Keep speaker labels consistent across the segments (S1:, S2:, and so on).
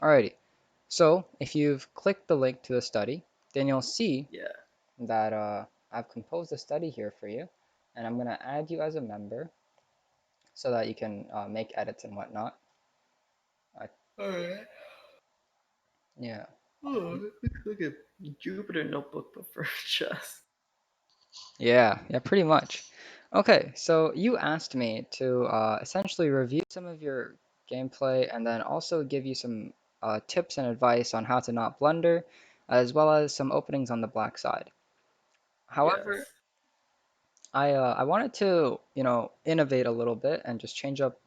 S1: Alrighty. So if you've clicked the link to the study, then you'll see
S2: Yeah.
S1: that I've composed a study here for you, and I'm gonna add you as a member so that you can make edits and whatnot. Uh,
S2: Alright.
S1: yeah.
S2: Oh, it looks like a Jupyter notebook but for chess.
S1: Yeah, pretty much. Okay, so you asked me to essentially review some of your gameplay and then also give you some tips and advice on how to not blunder, as well as some openings on the black side. However,
S2: Yes.
S1: I wanted to, innovate a little bit and just change up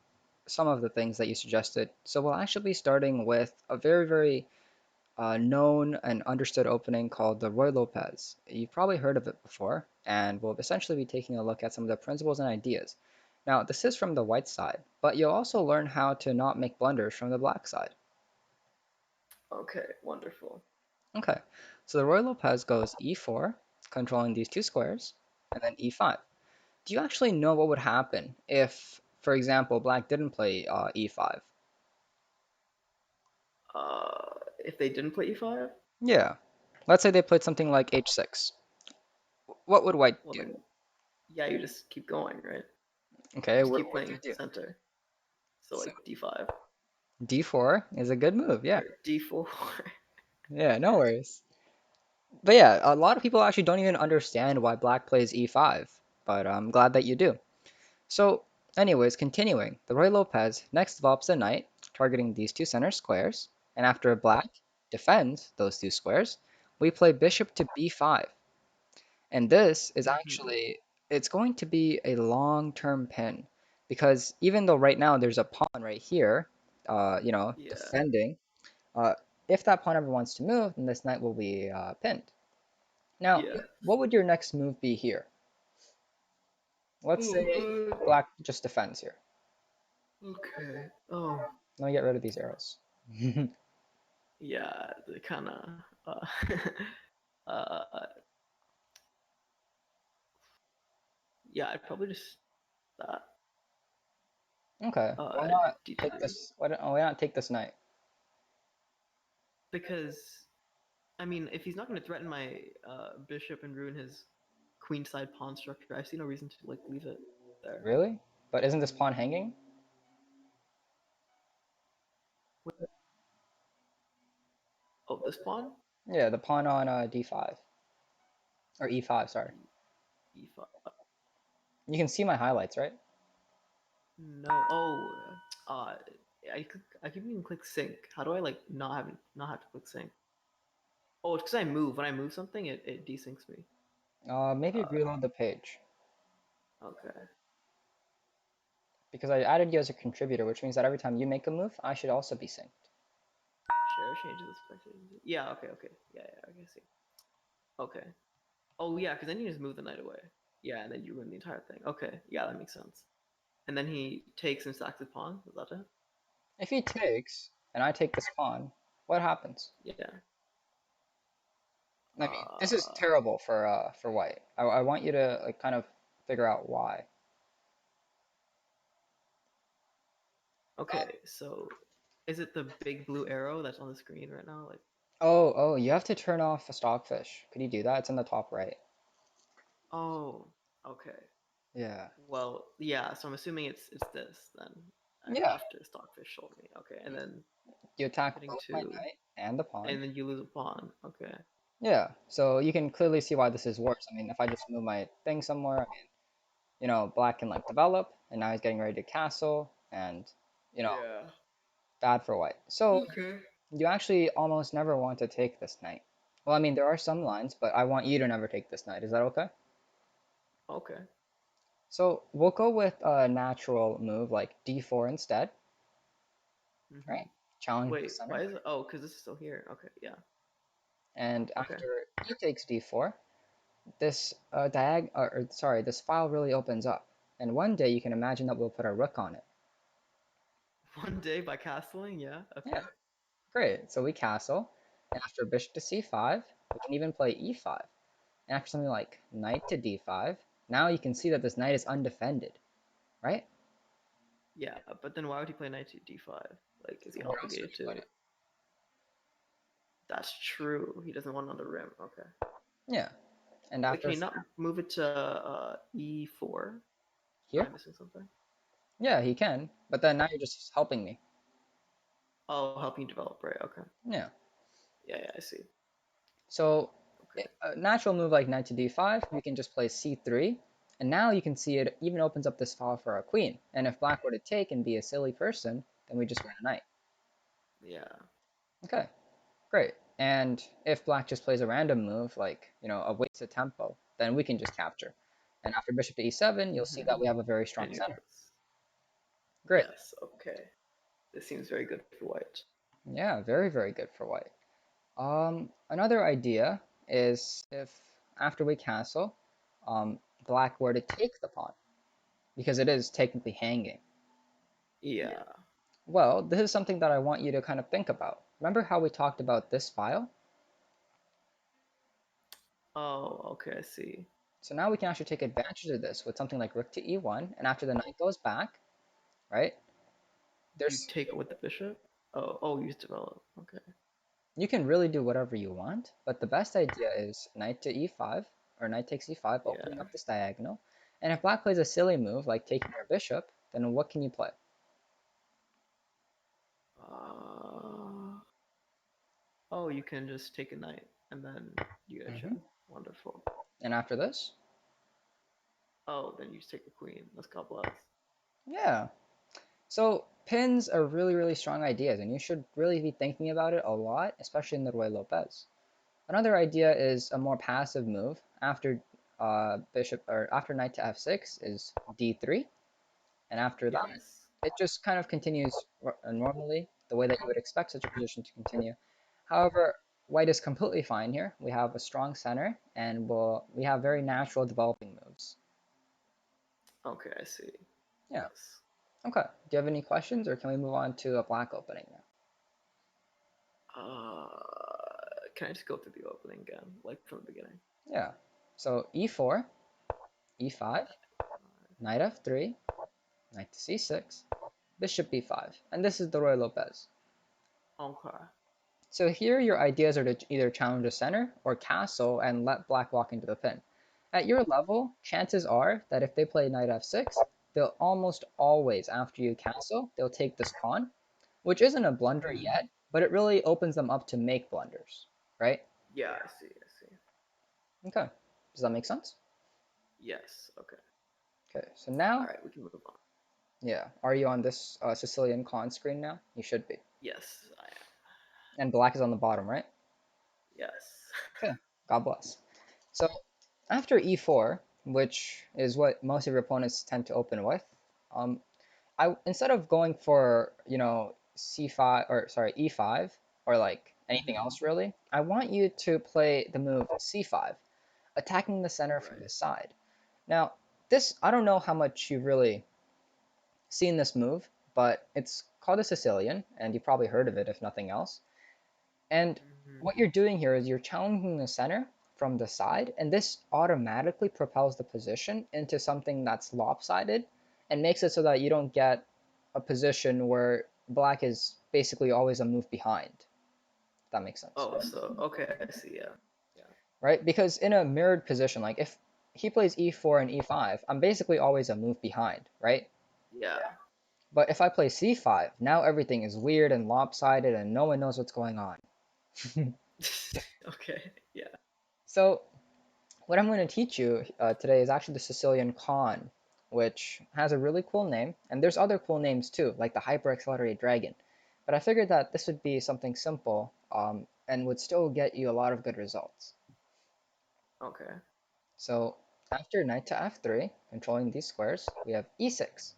S1: some of the things that you suggested. So we'll actually be starting with a very known and understood opening called the Roy Lopez. You've probably heard of it before, and we'll essentially be taking a look at some of the principles and ideas. Now, this is from the white side, but you'll also learn how to not make blunders from the black side.
S2: Okay, wonderful.
S1: Okay, so the Roy Lopez goes e4, controlling these two squares, and then e5. Do you actually know what would happen if, for example, black didn't play e5?
S2: If they didn't play e5,
S1: Yeah, let's say they played something like h6. What would white
S2: well
S1: do?
S2: then, yeah, you just keep going, right?
S1: Okay,
S2: Just
S1: what
S2: keep
S1: would you
S2: playing
S1: do?
S2: center. So
S1: So
S2: like d5
S1: d4 is a good move, yeah.
S2: or d4.
S1: Yeah, no worries. But yeah, a lot of people actually don't even understand why black plays e5, but I'm glad that you do. So, anyways, continuing, the Roy Lopez next develops a knight, targeting these two center squares, and after black defends those two squares, we play bishop to b5. And this is
S2: hmm
S1: actually, it's going to be a long-term pin, because even though right now there's a pawn right here,
S2: Yeah.
S1: defending, uh, if that pawn ever wants to move, then this knight will be pinned. Now,
S2: Yeah.
S1: what would your next move be here? Let's
S2: Oh,
S1: say black just defends here.
S2: okay. Oh,
S1: Let me get rid of these arrows.
S2: yeah. The kind of uh, yeah. I'd probably just that
S1: Okay, why
S2: uh
S1: not take
S2: d3
S1: this? Why not take this knight?
S2: because I mean, if he's not going to threaten my bishop and ruin his queenside pawn structure, I see no reason to like leave it there.
S1: Really? But isn't this pawn hanging?
S2: Wait, oh, this pawn?
S1: Yeah, the pawn on d5 or e5. Sorry,
S2: E5.
S1: you can see my highlights, right?
S2: No. Oh, uh, I keep even click sync. How do I like not have to click sync? Oh, it's because I move. When I move something, it desyncs me.
S1: Maybe
S2: Uh,
S1: reload the page
S2: okay.
S1: because I added you as a contributor, which means that every time you make a move, I should also be synced.
S2: Share changes the spectator. Yeah. Okay. Okay. Yeah. Yeah. I can see. Okay. Oh yeah, because then you just move the knight away. Yeah, and then you ruin the entire thing. Okay. Yeah, that makes sense. And then he takes and sacks his pawn. Is that it?
S1: If he takes and I take this pawn, what happens?
S2: Yeah.
S1: I mean, this is
S2: Uh,
S1: terrible for white. I want you to like kind of figure out why.
S2: okay, so is it the big blue arrow that's on the screen right now? Like,
S1: Oh, you have to turn off a stockfish. Could you do that? It's in the top right.
S2: oh, okay.
S1: Yeah.
S2: Well, yeah. So I'm assuming it's this then.
S1: Yeah.
S2: After Stockfish told me, okay, and then
S1: You attack
S2: hitting
S1: both my
S2: two,
S1: knight and the pawn.
S2: and then you lose a pawn. Okay.
S1: Yeah. So you can clearly see why this is worse. I mean, if I just move my thing somewhere, I mean, black can like develop, and now he's getting ready to castle, and you know,
S2: Yeah.
S1: bad for white. So
S2: Okay.
S1: you actually almost never want to take this knight. Well, I mean, there are some lines, but I want you to never take this knight. Is that okay?
S2: Okay.
S1: So we'll go with a natural move like d4 instead,
S2: Mm-hmm.
S1: right? Challenge the
S2: Wait, why
S1: center.
S2: is it? Oh, because this is still here. Okay. Yeah.
S1: And
S2: Okay.
S1: after e takes d4, this sorry, this file really opens up. And one day you can imagine that we'll put a rook on it.
S2: One day by castling. Yeah.
S1: Yeah,
S2: Okay.
S1: great. So we castle, and after bishop to c5, we can even play e5. And after something like knight to d5, now you can see that this knight is undefended, right?
S2: Yeah, but then why would he play knight to d5? Like, is he
S1: Where else would
S2: obligated
S1: you put
S2: to?
S1: it?
S2: That's true. He doesn't want another rim. Okay.
S1: Yeah, and
S2: Wait, can
S1: after
S2: he not move it to e4? Am
S1: here,
S2: I missing something?
S1: yeah, he can, but then now you're just helping me.
S2: Oh, helping develop, right? Okay.
S1: Yeah.
S2: Yeah, yeah, I see.
S1: So
S2: Okay.
S1: a natural move like knight to d5, you can just play c3, and now you can see it even opens up this file for a queen. And if black were to take and be a silly person, then we just win a knight.
S2: Yeah.
S1: Okay, great. And if black just plays a random move, like, a wasted tempo, then we can just capture. And after bishop to e7, you'll see that we have a very
S2: I
S1: strong
S2: knew
S1: center.
S2: this.
S1: Great.
S2: Yes. Okay. This seems very good for white.
S1: Yeah, very, very good for white. Another idea is if after we castle, black were to take the pawn, because it is technically hanging.
S2: Yeah.
S1: Well, this is something that I want you to kind of think about. Remember how we talked about this file?
S2: Oh, okay. I see.
S1: So now we can actually take advantage of this with something like rook to e1, and after the knight goes back, right?
S2: You
S1: There's
S2: take it with the bishop. Oh, you develop. Okay.
S1: You can really do whatever you want, but the best idea is knight to e5 or knight takes e5, opening
S2: Yeah.
S1: up this diagonal. And if black plays a silly move like taking your bishop, then what can you play?
S2: Uh, oh, you can just take a knight and then you get a check.
S1: Hmm.
S2: Wonderful.
S1: And after this,
S2: Oh, then you just take the queen. Let's God bless.
S1: yeah. So pins are really, really strong ideas, and you should really be thinking about it a lot, especially in the Roy Lopez. Another idea is a more passive move after bishop or after knight to f6 is d3. And after that,
S2: Yes.
S1: it just kind of continues normally, the way that you would expect such a position to continue. However, white is completely fine here. We have a strong center, and we have very natural developing moves.
S2: Okay, I see.
S1: Yeah.
S2: Yes.
S1: Okay. Do you have any questions, or can we move on to a black opening now?
S2: Uh, can I just go through the opening again, like from the beginning?
S1: Yeah. So e4, e5, knight f3, knight to c6, bishop b5, and this is the Roy Lopez.
S2: Okay.
S1: So here your ideas are to either challenge the center or castle and let black walk into the pin. At your level, chances are that if they play knight f6, they'll almost always, after you castle, they'll take this pawn, which isn't a blunder
S2: Hmm.
S1: yet, but it really opens them up to make blunders, right?
S2: Yeah, I see. I see.
S1: Okay, does that make sense?
S2: Yes. Okay.
S1: Okay, so
S2: All
S1: now,
S2: right, we can move on.
S1: yeah, are you on this Sicilian con screen now? You should be.
S2: Yes, I am.
S1: And black is on the bottom, right?
S2: Yes.
S1: Okay, God bless. So after e4, which is what most of your opponents tend to open with, um, I instead of going for c5 or sorry e5 or like anything
S2: Hmm.
S1: else really, I want you to play the move c5, attacking the center from the
S2: Right.
S1: side. Now this I don't know how much you've really seen this move, but it's called a Sicilian, and you've probably heard of it if nothing else. And
S2: Hmm.
S1: what you're doing here is you're challenging the center from the side, and this automatically propels the position into something that's lopsided and makes it so that you don't get a position where black is basically always a move behind. If that makes sense,
S2: Oh, so okay, I see. Yeah. Yeah.
S1: right? Because in a mirrored position, like if he plays e4 and e5, I'm basically always a move behind, right?
S2: Yeah.
S1: But if I play c5, now everything is weird and lopsided and no one knows what's going on.
S2: Okay. Yeah.
S1: So what I'm going to teach you today is actually the Sicilian Con, which has a really cool name, and there's other cool names too, like the Hyper Accelerated Dragon. But I figured that this would be something simple and would still get you a lot of good results.
S2: Okay.
S1: So after knight to f3, controlling these squares, we have e6,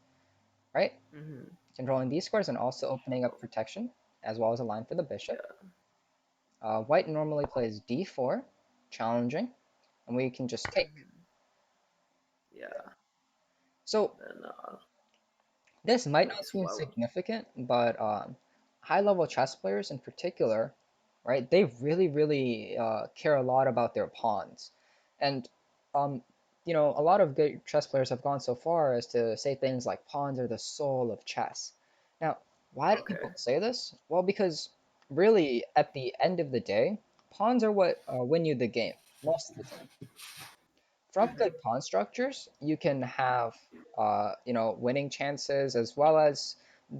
S1: right?
S2: Hmm.
S1: Controlling these squares and also opening up protection, as well as a line for the bishop.
S2: Yeah.
S1: White normally plays d4, challenging, and we can just take.
S2: Hmm. Yeah.
S1: So
S2: Then
S1: this might not
S2: wait. So
S1: seem
S2: why would?
S1: significant, but high-level chess players in particular, right? They really, really care a lot about their pawns, and um, a lot of good chess players have gone so far as to say things like pawns are the soul of chess. Now, why do people
S2: Okay.
S1: say this? Well, because really, at the end of the day, pawns are what win you the game most of the time. From good
S2: Hmm.
S1: pawn structures, you can have winning chances as well as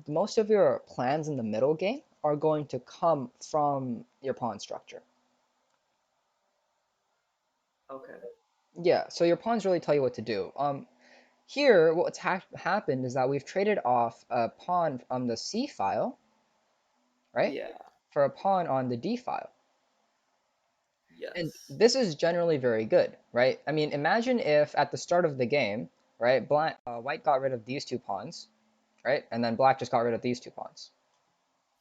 S1: most of your plans in the middle game are going to come from your pawn structure.
S2: Okay.
S1: Yeah, so your pawns really tell you what to do. Here, what's happened is that we've traded off a pawn on the c file, right,
S2: Yeah.
S1: for a pawn on the d file. And
S2: Yes.
S1: this is generally very good, right? I mean, imagine if at the start of the game, right, white got rid of these two pawns, right, and then black just got rid of these two pawns.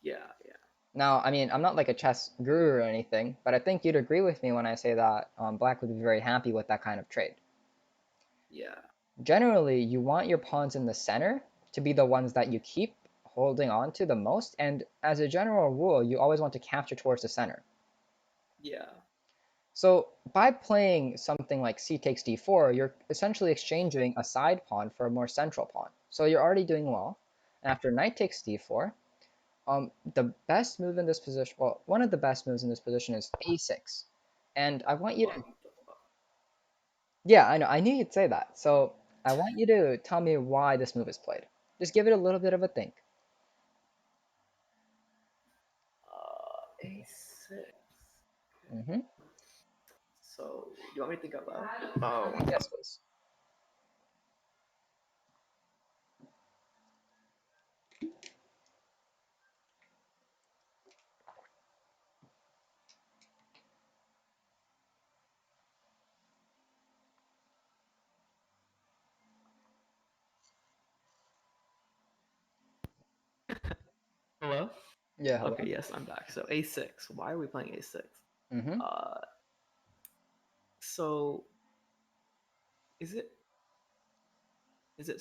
S2: Yeah. Yeah.
S1: Now, I mean, I'm not like a chess guru or anything, but I think you'd agree with me when I say that black would be very happy with that kind of trade.
S2: Yeah.
S1: Generally, you want your pawns in the center to be the ones that you keep holding on to the most, and as a general rule, you always want to capture towards the center.
S2: Yeah.
S1: So by playing something like c takes d4, you're essentially exchanging a side pawn for a more central pawn. So you're already doing well. And after knight takes d4, the best move in this position, well, one of the best moves in this position is a6. And I want you
S2: What
S1: to,
S2: the fuck?
S1: yeah, I know, I knew you'd say that. So I want you to tell me why this move is played. Just give it a little bit of a think.
S2: A6. Okay.
S1: Hmm.
S2: So, you want me to think out loud? Oh.
S1: Yes, please.
S2: Hello?
S1: Yeah,
S2: Okay,
S1: hello.
S2: yes, I'm back. So A6. Why are we playing A6?
S1: Hmm.
S2: Uh, so is it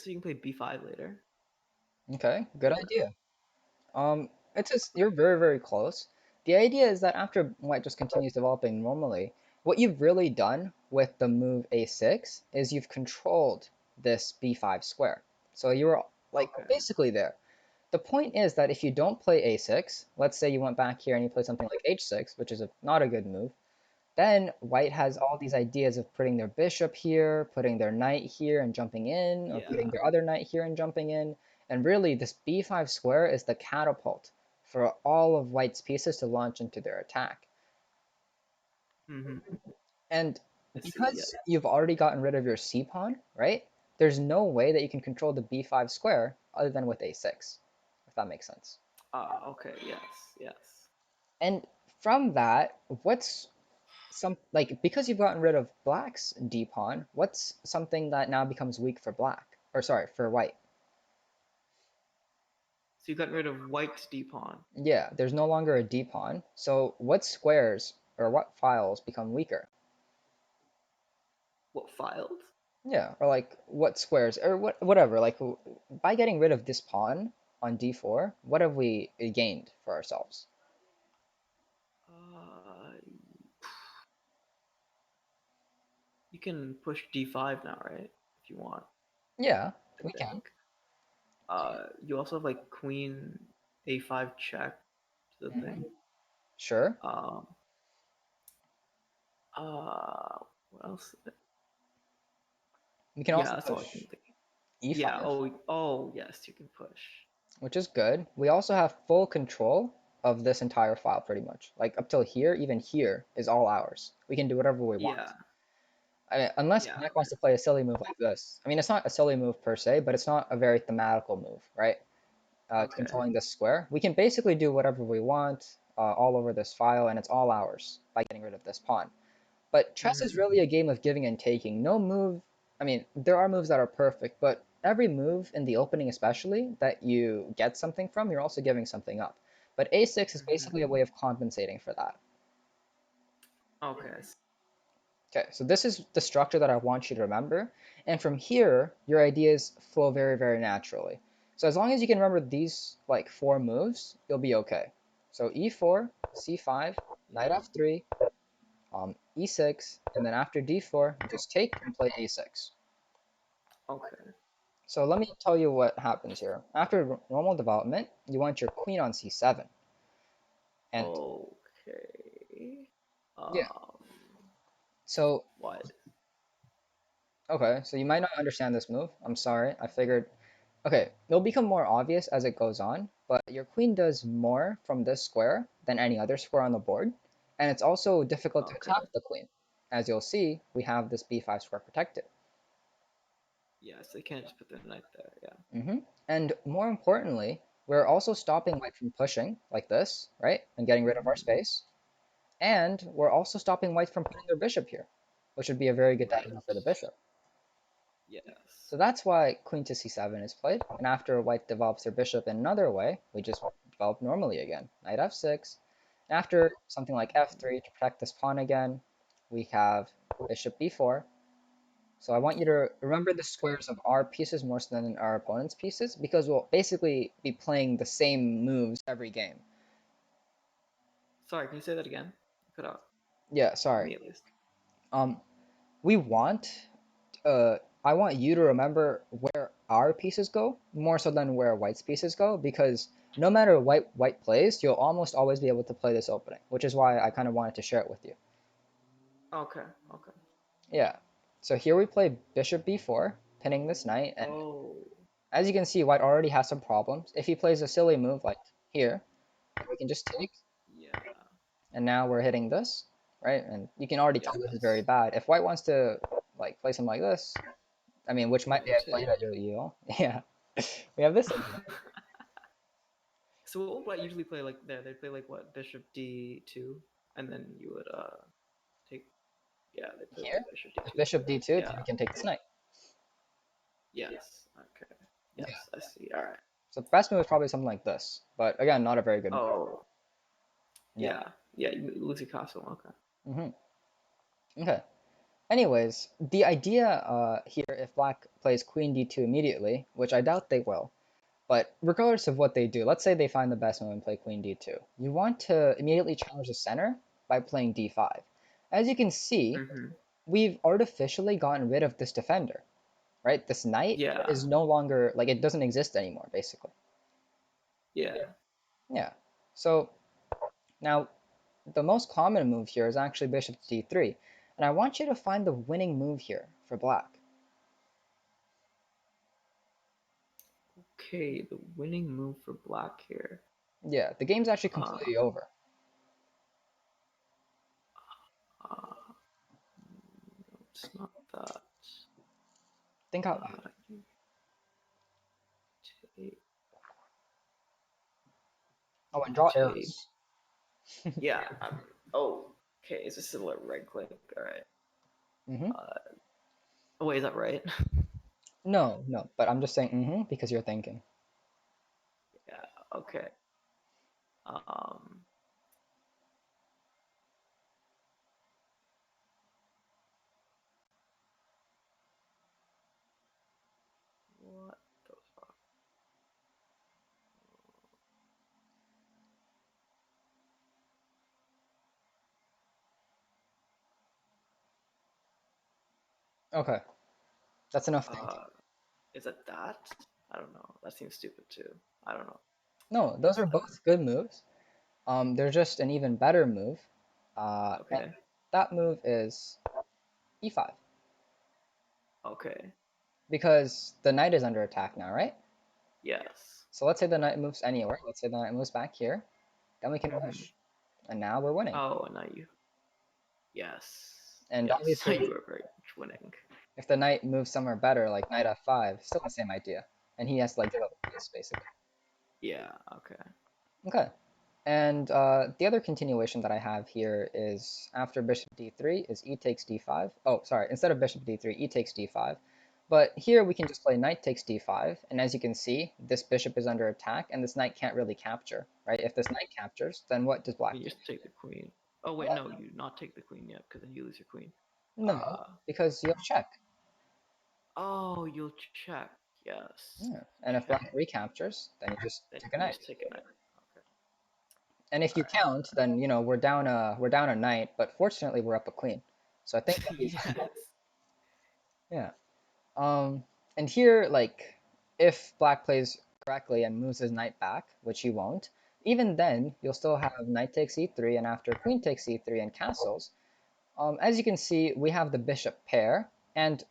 S2: so you can play B5 later?
S1: Okay, good
S2: Or
S1: idea. It's just you're very, very close. The idea is that after white just continues developing normally, what you've really done with the move a6 is you've controlled this b5 square. So you're like
S2: okay.
S1: basically there. The point is that if you don't play a6, let's say you went back here and you play something like h6, which is not a good move, then white has all these ideas of putting their bishop here, putting their knight here and jumping in, or putting
S2: Yeah.
S1: their other knight here and jumping in. And really, this b5 square is the catapult for all of white's pieces to launch into their attack.
S2: Mm-hmm.
S1: And
S2: I see. Yeah.
S1: because you've already gotten rid of your c pawn, right? There's no way that you can control the b5 square other than with a6, if that makes sense.
S2: Ah. Okay. Yes. Yes.
S1: And from that, what's some like because you've gotten rid of black's d pawn, what's something that now becomes weak for black? Or sorry, for white.
S2: So you got rid of white's D pawn.
S1: Yeah, there's no longer a d pawn. So what squares or what files become weaker?
S2: What filed?
S1: Yeah, or like what squares or whatever. Like by getting rid of this pawn on d4, what have we gained for ourselves?
S2: Uh, you can push D5 now, right? If you want,
S1: Yeah,
S2: I
S1: we can.
S2: think. You also have like Queen A5 check to the
S1: Hmm.
S2: thing.
S1: Sure.
S2: Um, what else?
S1: We can
S2: Yeah,
S1: also
S2: that's all I
S1: push
S2: can think. Yeah.
S1: e5,
S2: Oh, yes, you can push.
S1: which is good. We also have full control of this entire file pretty much. Like up till here, even here is all ours. We can do whatever we want.
S2: Yeah.
S1: I mean, unless
S2: Yeah.
S1: Black wants to play a silly move like this. I mean, it's not a silly move per se, but it's not a very thematical move, right?
S2: Okay.
S1: Controlling this square. We can basically do whatever we want all over this file, and it's all ours by getting rid of this pawn. But chess is
S2: Mm-hmm.
S1: really a game of giving and taking. No move, I mean, there are moves that are perfect, but every move in the opening, especially, that you get something from, you're also giving something up. But a6 is basically a
S2: Mm-hmm.
S1: way of compensating for that.
S2: Okay.
S1: Okay, so this is the structure that I want you to remember. And from here, your ideas flow very, very naturally. So as long as you can remember these like four moves, you'll be okay. So e4, c5, knight
S2: Yeah.
S1: f3, e6, and then after d4, you just take and play a6.
S2: Okay.
S1: So let me tell you what happens here. After normal development, you want your queen on c7. And
S2: Okay.
S1: yeah,
S2: Um,
S1: so
S2: what?
S1: okay, so you might not understand this move. I'm sorry. I figured, okay, it'll become more obvious as it goes on, but your queen does more from this square than any other square on the board, and it's also difficult to
S2: Okay.
S1: attack the queen. As you'll see, we have this b5 square protected.
S2: Yes, they can't just put the knight there. Yeah.
S1: And more importantly, we're also stopping white from pushing like this, right? And getting rid of our
S2: Hmm.
S1: space. And we're also stopping white from putting their bishop here, which would be a very good
S2: Right.
S1: diagonal for the bishop.
S2: Yes.
S1: So that's why queen to c7 is played. And after white develops their bishop in another way, we just develop normally again. Knight f6. After something like f3 to protect this pawn again, we have bishop b4. So I want you to remember the squares of our pieces more so than our opponent's pieces because we'll basically be playing the same moves every game.
S2: Sorry, can you say that again? Cut out
S1: Yeah,
S2: for
S1: sorry.
S2: me at least.
S1: Um, we want I want you to remember where our pieces go more so than where white's pieces go because no matter what white plays, you'll almost always be able to play this opening, which is why I kind of wanted to share it with you.
S2: Okay. Okay.
S1: Yeah. So here we play bishop b4, pinning this knight, and
S2: Oh.
S1: as you can see, white already has some problems. If he plays a silly move like here, we can just take,
S2: Yeah.
S1: and now we're hitting this, right? And you can already tell this is very
S2: Yes.
S1: bad. If white wants to like play something like this, I mean, which might
S2: Yeah.
S1: be I played
S2: Take.
S1: at your EO, yeah, we have this idea.
S2: So what would White usually play like there? They'd play like what? Bishop D2, and then you would take. Yeah, they play
S1: Here,
S2: like Bishop
S1: with
S2: D2
S1: bishop
S2: there.
S1: d2, then we
S2: Yeah.
S1: can take this knight.
S2: Yes. Okay.
S1: Yeah.
S2: Yes, I see. All right.
S1: So the best move is probably something like this, but again, not a very good move.
S2: Oh.
S1: Yeah.
S2: Yeah. Yeah. You lose your castle. Okay.
S1: hmm Okay. Anyways, the idea here, if black plays queen d2 immediately, which I doubt they will, but regardless of what they do, let's say they find the best move and play queen d2. You want to immediately challenge the center by playing d5. As you can see,
S2: Mm-hmm.
S1: we've artificially gotten rid of this defender, right? This knight
S2: Yeah.
S1: is no longer, like, it doesn't exist anymore, basically.
S2: Yeah.
S1: Yeah. So now the most common move here is actually bishop to d3, and I want you to find the winning move here for black.
S2: Okay. The winning move for Black here.
S1: Yeah, the game's actually
S2: Uh.
S1: completely over.
S2: uh no, it's not that.
S1: Think out loud.
S2: You take.
S1: Oh, and
S2: You
S1: draw
S2: take.
S1: arrows.
S2: Yeah. Oh. Okay. Is this still a right click? All right.
S1: hmm
S2: Oh, wait, is that right?
S1: No, no, but I'm just saying because you're thinking.
S2: Yeah. Okay. Um. What the fuck?
S1: Okay, that's enough thinking.
S2: Uh. Is it that? I don't know. That seems stupid too. I don't know.
S1: No, those
S2: Guess
S1: are
S2: that.
S1: both good moves. They're just an even better move. And
S2: Okay.
S1: that move is e5
S2: Okay.
S1: because the knight is under attack now, right?
S2: Yes.
S1: So let's say the knight moves anywhere. Let's say the knight moves back here. Then we can
S2: Mm-hmm.
S1: push, and now we're winning.
S2: Oh, and now you. Yes.
S1: And
S2: Yes.
S1: obviously,
S2: You are very much winning.
S1: if the knight moves somewhere better, like knight f5, still the same idea, and he has to like give up a piece basically.
S2: Yeah. Okay.
S1: Okay. And the other continuation that I have here is after bishop d3 is e takes d5. Oh, sorry, instead of bishop d3, e takes d5. But here we can just play knight takes d5, and as you can see, this bishop is under attack, and this knight can't really capture, right? If this knight captures, then what does black
S2: You
S1: do?
S2: just take the queen. Oh wait,
S1: Yeah.
S2: no, you not take the queen yet because then you lose your queen.
S1: No,
S2: Uh.
S1: because you have check.
S2: Oh, you'll check. Yes.
S1: Yeah. And if
S2: Check.
S1: black recaptures, then you just
S2: Then
S1: take a
S2: you
S1: knight.
S2: just take a knight. Okay.
S1: And if
S2: All
S1: you count, then we're down a knight, but fortunately we're up a queen. So I think
S2: right.
S1: that'll be fine.
S2: Yes.
S1: Yeah. Um, and here, like, if black plays correctly and moves his knight back, which he won't, Even then, you'll still have knight takes e3, and after queen takes e3 and castles, as you can see, we have the bishop pair, and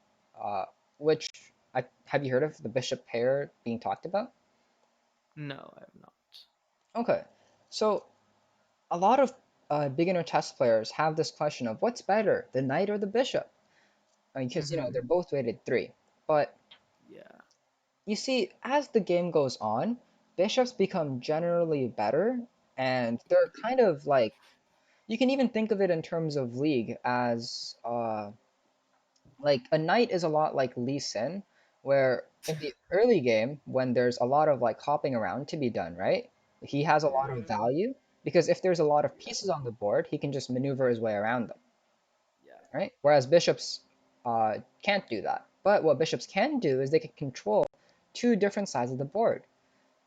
S1: uh, which have you heard of the bishop pair being talked about?
S2: No, I have not.
S1: Okay, so a lot of beginner chess players have this question of what's better, the knight or the bishop? I mean, because
S2: Mm-hmm.
S1: they're both rated 3, but
S2: Yeah.
S1: you see, as the game goes on, bishops become generally better, and they're kind of like you can even think of it in terms of league as like a knight is a lot like Lee Sin, where in the early game when there's a lot of like hopping around to be done, right? He has a lot of
S2: Mm-hmm.
S1: value because if there's a lot of
S2: Yeah.
S1: pieces on the board, he can just maneuver his way around them,
S2: Yeah.
S1: right? Whereas bishops can't do that. But what bishops can do is they can control two different sides of the board.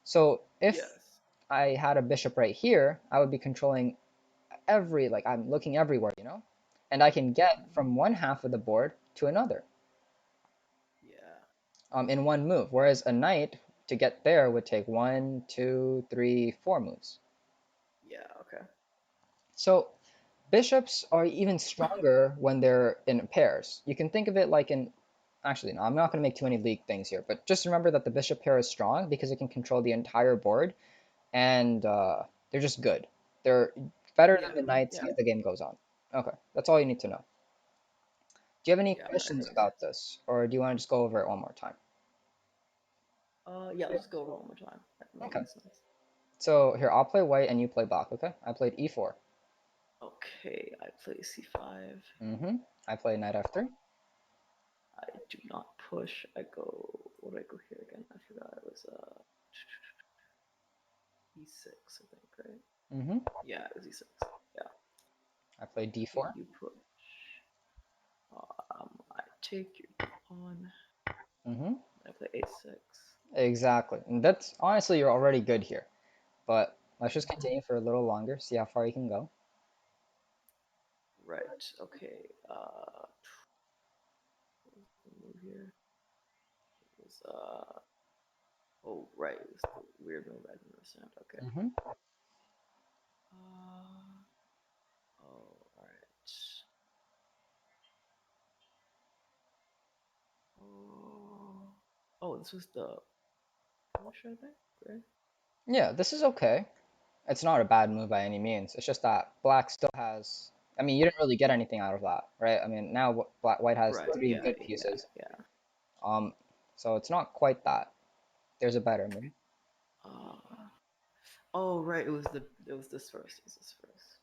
S1: So if
S2: Yes.
S1: I had a bishop right here, I would be controlling like I'm looking everywhere, and I can get
S2: Mm-hmm.
S1: from one half of the board to another
S2: Yeah.
S1: in one move. Whereas a knight to get there would take one, two, three, four moves.
S2: Yeah. Okay.
S1: So bishops are even stronger when they're in pairs. You can think of it like in actually no, I'm not going to make too many league things here, but just remember that the bishop pair is strong because it can control the entire board, and they're just good. They're better than
S2: Yeah.
S1: the knights
S2: Yeah.
S1: as the game goes on. Okay, that's all you need to know. Do you have any
S2: Yeah. Okay.
S1: questions
S2: That makes
S1: about
S2: sense.
S1: this, or do you want to just go over it one more time?
S2: Yeah. Let's just go over it one more time. That
S1: Okay.
S2: makes sense.
S1: So here, I'll play white and you play black. Okay. I played e4.
S2: Okay. I play c5.
S1: Mm-hmm. I play knight f3.
S2: I do not push. I go. What did I go here again? I forgot. It was e6. I think. Right.
S1: Mm-hmm.
S2: Yeah. It was e6. Yeah.
S1: I play
S2: Okay.
S1: d4.
S2: You push. I take your pawn.
S1: Mm-hmm.
S2: I play a6.
S1: Exactly. And that's honestly, you're already good here. But let's just
S2: Mm-hmm.
S1: continue for a little longer, see how far you can go.
S2: Right. Okay. What was the move here? It was oh right. It was the weird move I didn't understand. Okay.
S1: Mm-hmm.
S2: Uh oh. All right. Oh. Oh, this was the push. I think. Right.
S1: Yeah, this is okay. It's not a bad move by any means. It's just that black still has. I mean, you didn't really get anything out of that, right? I mean, now white has
S2: Right.
S1: three
S2: Yeah.
S1: good
S2: Yeah.
S1: pieces.
S2: Yeah.
S1: Um, so it's not quite that. There's a better move.
S2: Uh, oh right. It was this first. It was this first.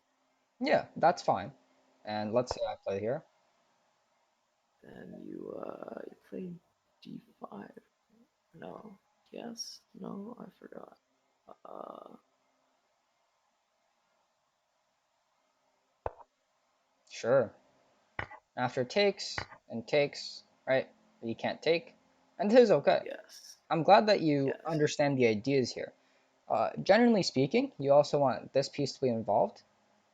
S1: Yeah, that's fine. And let's say I play here.
S2: Then you play d5. No. Yes. No. I forgot. Uh.
S1: Sure. After takes and takes, right? You can't take, and this is okay.
S2: Yes.
S1: I'm glad that you
S2: Yes.
S1: understand the ideas here. Generally speaking, you also want this piece to be involved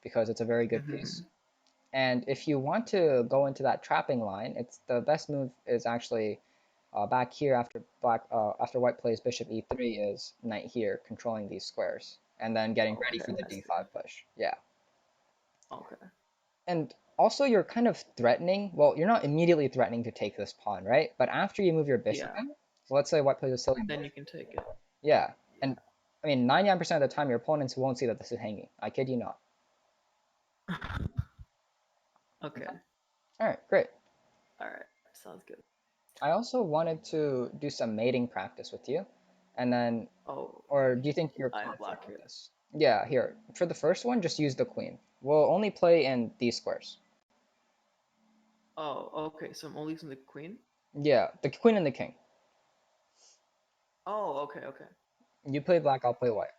S1: because it's a very good piece.
S2: Mm-hmm.
S1: And if you want to go into that trapping line, it's the best move is actually back here after white plays bishop e3 is knight here controlling these squares and then getting ready
S2: Okay.
S1: for the
S2: I see.
S1: d5 push. Yeah.
S2: Okay.
S1: And also you're kind of threatening, well, you're not immediately threatening to take this pawn, right? But after you move your bishop
S2: Yeah.
S1: in, so let's say white plays a silly
S2: Then
S1: move.
S2: you can take it.
S1: Yeah. And
S2: Yeah.
S1: I mean 99% of the time your opponents won't see that this is hanging. I kid you not.
S2: Okay.
S1: Okay. All right, great.
S2: All right. Sounds good.
S1: I also wanted to do some mating practice with you. And then
S2: Oh,
S1: or do you think you're
S2: I have
S1: confident
S2: black
S1: with
S2: here.
S1: this? Yeah, here. For the first one, just use the queen. We'll only play in these squares.
S2: Oh, okay. So I'm only using the queen.
S1: Yeah, the queen and the king.
S2: Oh, okay, okay.
S1: You play black, I'll play white.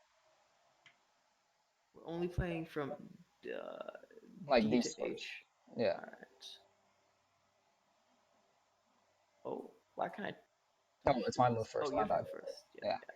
S2: We're only playing from uh,
S1: Like
S2: D
S1: these
S2: to
S1: squares.
S2: H.
S1: Yeah.
S2: All right. Oh, why can't I
S1: Oh,
S2: touch
S1: it's my move
S2: these? Oh,
S1: first.
S2: you
S1: My
S2: have to
S1: bad.
S2: go first. Yeah,
S1: Yeah.
S2: yeah.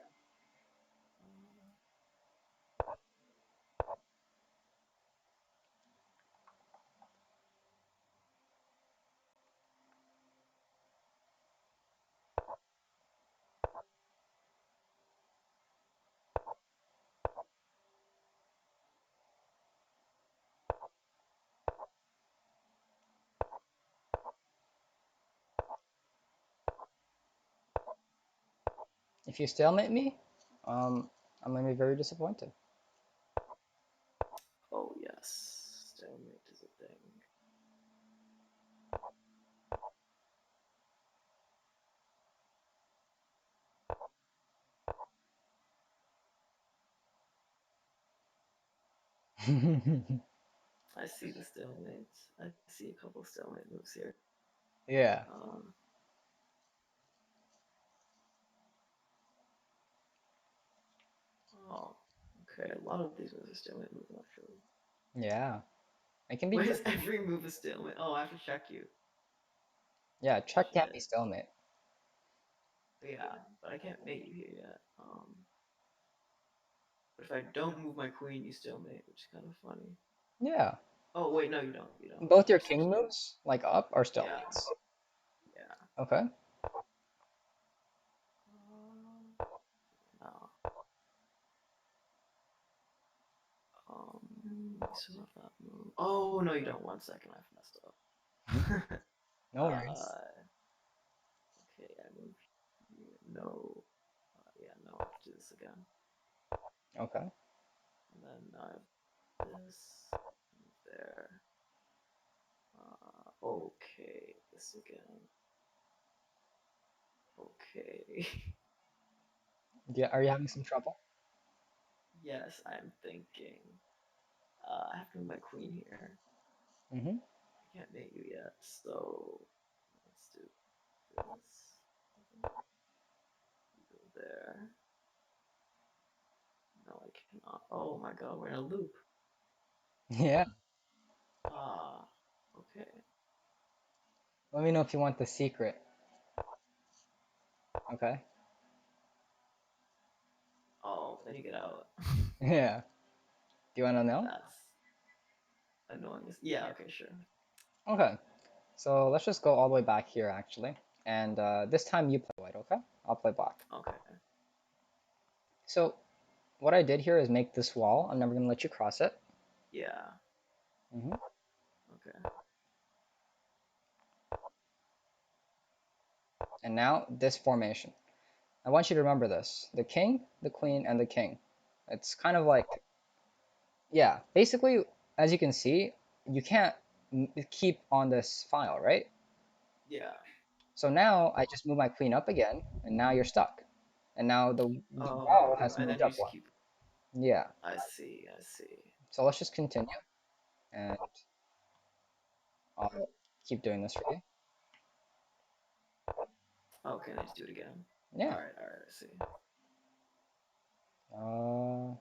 S1: If you stalemate me, I'm gonna be very disappointed.
S2: Oh yes, stalemate is a thing. I see the stalemates. I see a couple stalemate moves here.
S1: Yeah.
S2: Um, oh, okay. A lot of these moves are stalemate moves actually.
S1: Yeah. It can be
S2: Why is
S1: tricky.
S2: every move a stalemate? Oh, I have to check you.
S1: Yeah, check can't be
S2: Shit.
S1: stalemate.
S2: Yeah, but I can't mate you here yet. But if I don't move my queen, you still mate, which is kind of funny.
S1: Yeah.
S2: Oh wait, no, you don't. You don't.
S1: Both your
S2: You're
S1: king
S2: essentially
S1: moves, like up, are
S2: yeah,
S1: stalemates.
S2: yeah.
S1: Okay.
S2: No. You still have that move. Oh no, you don't. 1 second, I've messed up.
S1: No worries.
S2: Okay, I moved here. No. Yeah, no, I have to do this again.
S1: Okay.
S2: And then I have this there. Okay, this again. Okay.
S1: Yeah, are you having some trouble?
S2: Yes, I'm thinking. I have to move my queen here.
S1: Mm-hmm.
S2: I can't mate you yet, so let's do this. You go there. No, I cannot. Oh my god, we're in a loop.
S1: Yeah.
S2: Ah, okay.
S1: Let me know if you want the secret. Okay.
S2: Oh, then you get out.
S1: Yeah. Do you want to know?
S2: That's annoying. Yeah, okay, sure.
S1: Okay. So let's just go all the way back here, actually. And this time you play white, okay? I'll play black.
S2: Okay.
S1: So what I did here is make this wall. I'm never going to let you cross it.
S2: Yeah.
S1: Hmm.
S2: Okay.
S1: And now this formation. I want you to remember this. The king, the queen, and the king. It's kind of like, yeah, basically, as you can see, you can't keep on this file, right?
S2: Yeah.
S1: So now I just move my queen up again, and now you're stuck. And now the wall
S2: Oh,
S1: has
S2: and then
S1: moved
S2: you
S1: up
S2: just
S1: one.
S2: keep.
S1: Yeah.
S2: I see. I see.
S1: So let's just continue, and I'll keep doing this for you.
S2: Okay, then just do it again.
S1: Yeah.
S2: All right. I see.
S1: Uh,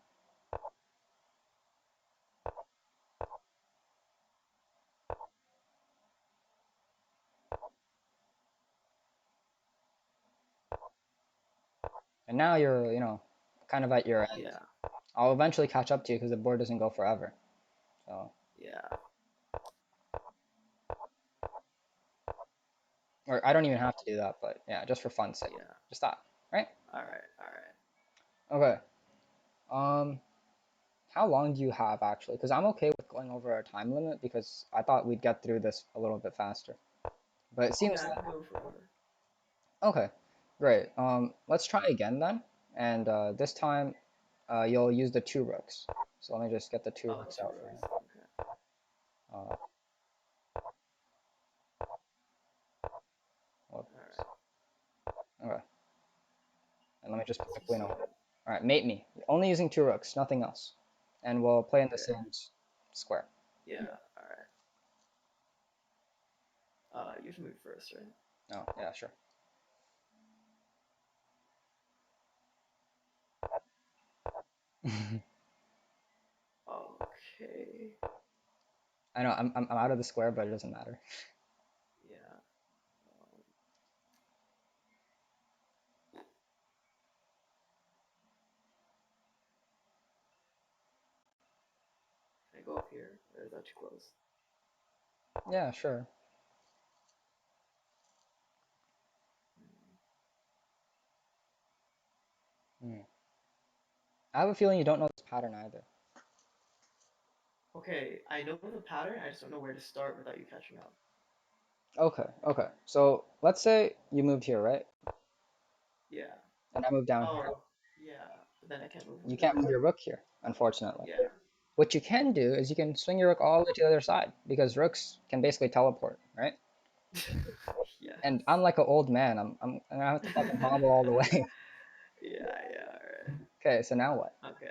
S1: and now you're, kind of at your end.
S2: Yeah.
S1: I'll eventually catch up to you because the board doesn't go forever. So,
S2: Yeah.
S1: or I don't even have to do that, but yeah, just for fun's sake,
S2: Yeah.
S1: just that, right?
S2: All right. All right.
S1: Okay. Um, how long do you have actually? Because I'm okay with going over our time limit because I thought we'd get through this a little bit faster. But it seems
S2: Yeah, I
S1: like
S2: can go forever.
S1: okay, great. Let's try again then, and this time, you'll use the two rooks. So let me just get the two
S2: Oh,
S1: rooks
S2: two
S1: out for
S2: rows.
S1: you.
S2: Okay.
S1: Uh,
S2: All
S1: whoops.
S2: right.
S1: Okay, and let me just put
S2: Let's
S1: the
S2: just
S1: queen
S2: see.
S1: over. All right, mate me. Only using two rooks, nothing else, and we'll play in the
S2: Okay.
S1: same square.
S2: Yeah. All right. You have to move first, right?
S1: Oh, yeah, sure.
S2: Okay.
S1: I know I'm out of the square, but it doesn't matter.
S2: Yeah. Um, can I go up here, or is that too close?
S1: Yeah, sure.
S2: Hmm.
S1: Hmm. I have a feeling you don't know this pattern either.
S2: Okay, I know the pattern. I just don't know where to start without you catching up.
S1: Okay, okay. So let's say you moved here, right?
S2: Yeah.
S1: and I move down here.
S2: Oh, yeah. But then I can't move
S1: You
S2: my
S1: can't
S2: rook.
S1: move your rook here, unfortunately.
S2: Yeah.
S1: What you can do is you can swing your rook all the way to the other side because rooks can basically teleport, right? And
S2: Yes.
S1: I'm like an old man. I'm gonna have to fucking hobble all the way.
S2: Yeah, yeah, alright.
S1: Okay, so now what?
S2: Okay.